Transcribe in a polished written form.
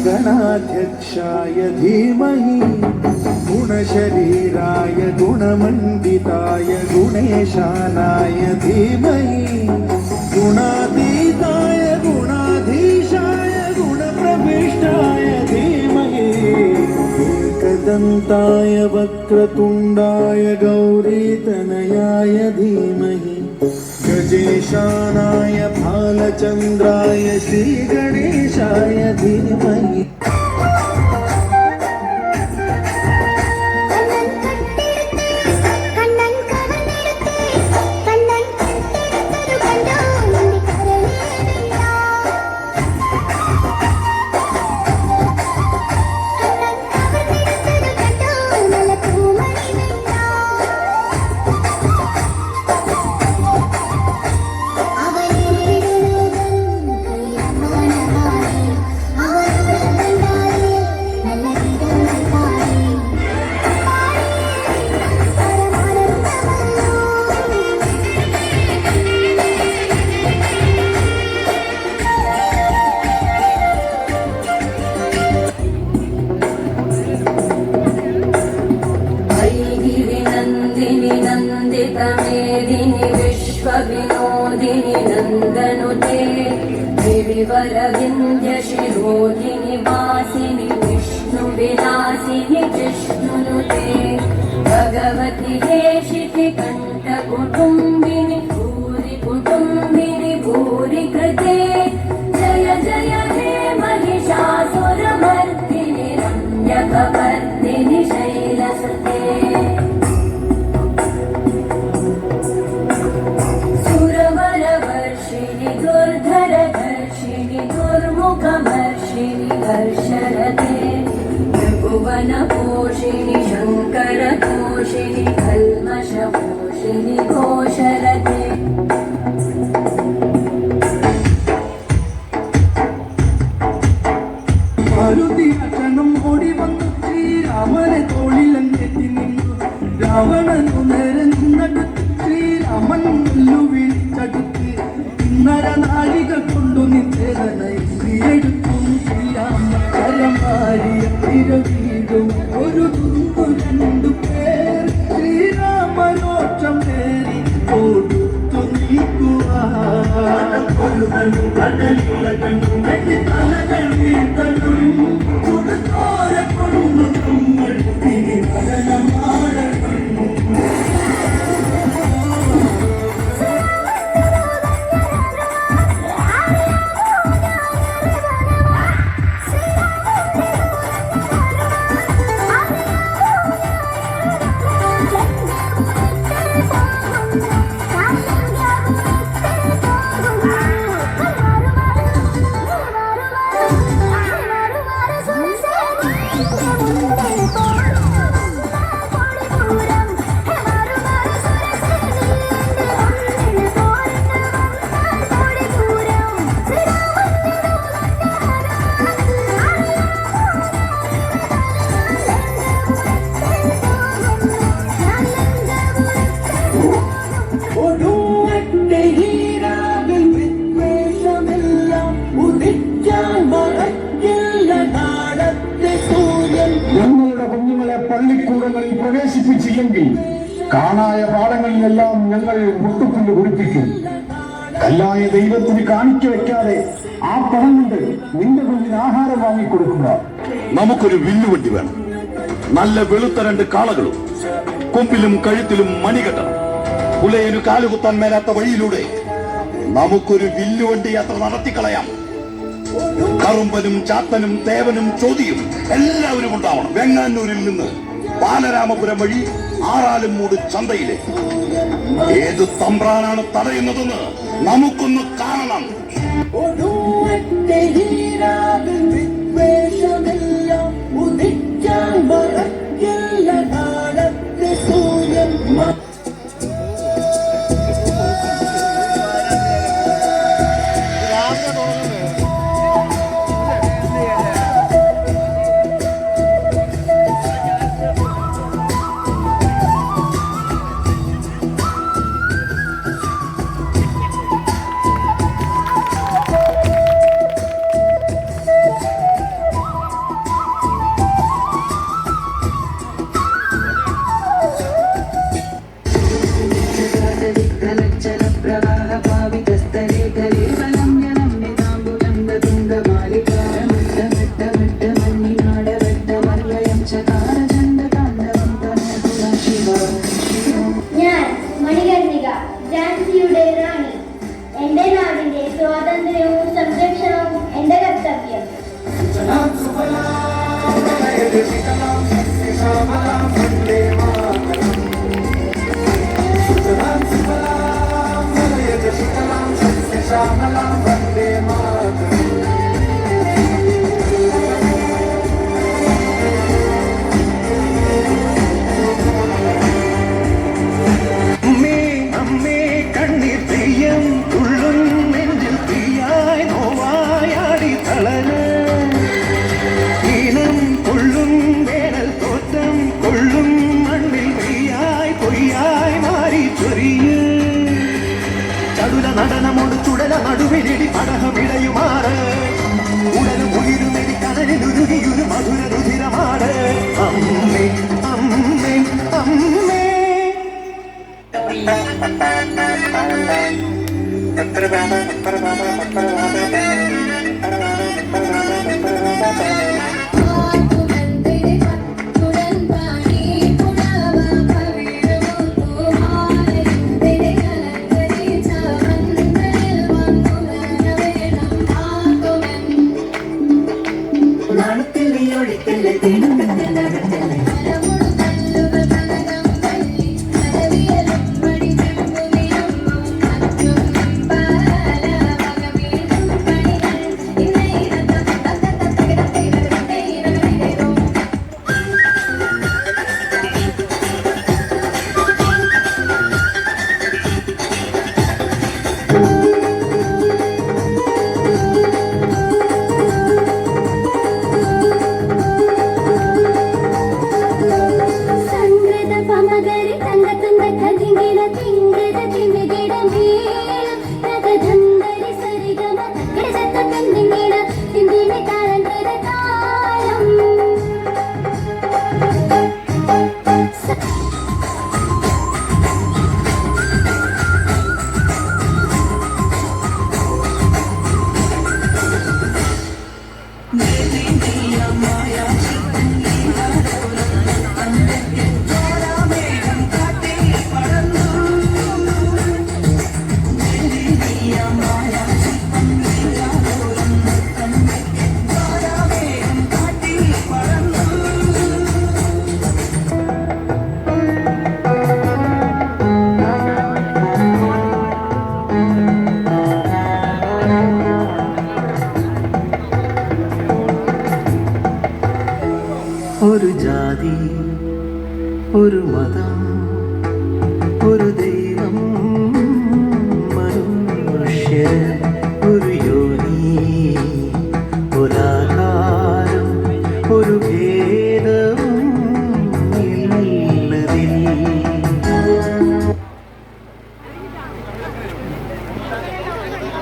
गणाध्यक्षाय धीमहि गुणशरीराय गुणमण्डिताय गुणेशानाय धीमहि गुणातीताय गुणाधीशाय गुणप्रविष्टाय धीमहि एकदन्ताय वक्रतुण्डाय गौरीतनयाय धीमहि गजेशानाय भालचन्द्राय श्रीगणेशाय धीमहि मेदिनि विश्वविनोदिनि नन्दनुते गिरिवरविन्ध्यशिरोधिनि वासिनि विष्णुविलासिनि जिष्णुनुते भगवति हेशिति कण्ठकुटुम्बिनि भूरि कुटुम्बिनि भूरि कृते जय जय हे महिषासुरमर्दिनि रम्यकवर्दिनि शैलसुते हर्षरते त्रिभुवनपोषिणि शङ्करतोषिणि कल्मषपोषिणि घोषरते മാരുതിയാട്ടണം ഓടി വന്നു ശ്രീരാമനെ തോളിലെത്തി നിന്നു രാവണനു നേരെ നിന്നടുത്ത് ശ്രീരാമൻ വിളിച്ചടുത്ത് ഇന്നര നാഴിക കൊണ്ടു നിന്നേതനായി ശ്രീയെടുത്തു ശ്രീരാമരമാരിയ തിരവീടും ഒരു തുമ്പു രണ്ടു പേർ ശ്രീരാമരോക്ഷം നേരി കൊടുത്തു നീക്കുവാൻ പള്ളിക്കൂടങ്ങളിൽ പ്രവേശിപ്പിച്ചില്ലെങ്കിൽ കാണായ പാടങ്ങളിലെല്ലാം ഞങ്ങൾ മുട്ടുപുല്ല് കുടിപ്പിക്കും. കല്ലായ ദൈവത്തിന് കാണിക്ക വെക്കാതെ ആ പണം കൊണ്ട് നിന്റെ കുഞ്ഞിന് ആഹാരം വാങ്ങിക്കൊടുക്കുക. നമുക്കൊരു വില്ലുവണ്ടി വേണം. നല്ല വെളുത്ത 2 കാളകളും കൊമ്പിലും കഴുത്തിലും മണികെട്ടണം. പുലയനു കാലുകുത്താൻ മേലാത്ത വഴിയിലൂടെ നമുക്കൊരു വില്ലുവണ്ടി യാത്ര നടത്തിക്കളയാം. കറുമ്പനും ചാത്തനും തേവനും ചോതിയും എല്ലാവരും ഉണ്ടാവണം. വെങ്ങാനൂരിൽ നിന്ന് ബാലരാമപുരം വഴി ആറാലുംമൂട് ചന്തയിലേക്ക്. ഏത് തമ്പ്രാനാണ് തടയുന്നതെന്ന് നമുക്കൊന്ന് കാണണം. ഒരു ജാതി, ഒരു മതം, ഒരു ദൈവം, മനുഷ്യർ, ഒരു യോനി, ഒരാകാരം, ഒരു